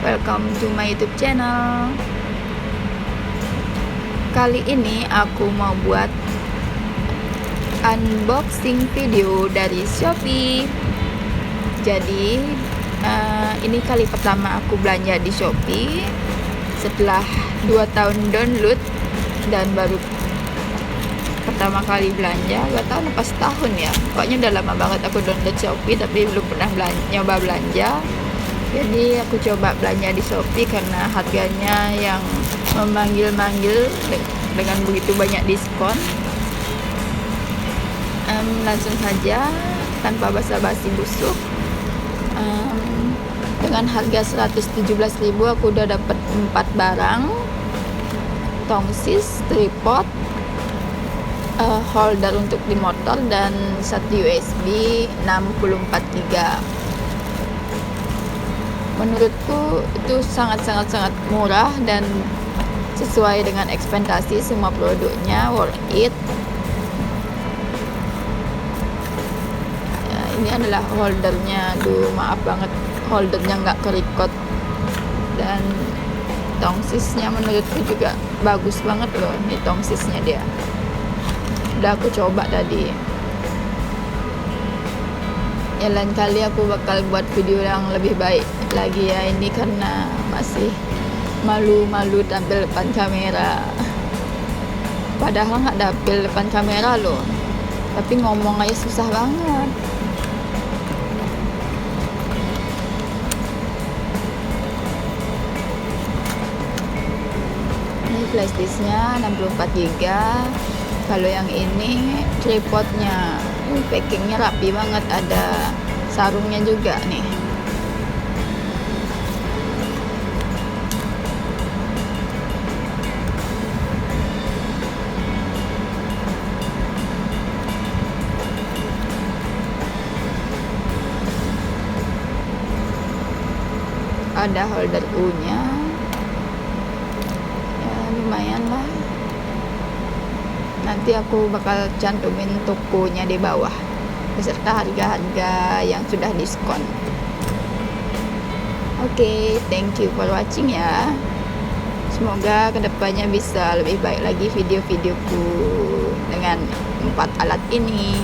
welcome to my YouTube channel. Kali ini aku mau buat unboxing video dari Shopee. Jadi ini kali pertama aku belanja di Shopee setelah 2 tahun download, dan baru pertama kali belanja 2 tahun apa setahun ya, pokoknya udah lama banget aku download Shopee tapi belum pernah nyoba belanja. Jadi aku coba belanja di Shopee karena harganya yang memanggil-manggil dengan begitu banyak diskon. Langsung saja tanpa basa-basi busuk, dengan harga 117.000 aku udah dapat 4 barang: tongsis, tripod, holder untuk di motor, dan satu USB 64 GB. Menurutku itu sangat murah dan sesuai dengan ekspektasi. Semua produknya worth it. Ya, ini adalah holdernya. Aduh, maaf banget holdernya nggak kerikot, dan tongsisnya menurutku juga bagus banget loh. Ini tongsisnya dia udah aku coba tadi. Ya, lain kali aku bakal buat video yang lebih baik lagi ya. Ini karena masih malu-malu tampil depan kamera, padahal nggak tampil depan kamera loh, tapi ngomong aja susah banget. Ini flash disknya 64 GB. Kalau yang ini tripodnya, packingnya rapi banget, ada sarungnya juga nih. Ada holder U-nya, ya lumayan lah. Nanti aku bakal cantumin tokonya di bawah beserta harga-harga yang sudah diskon. Oke, thank you for watching ya. Semoga kedepannya bisa lebih baik lagi video-videoku dengan 4 alat ini.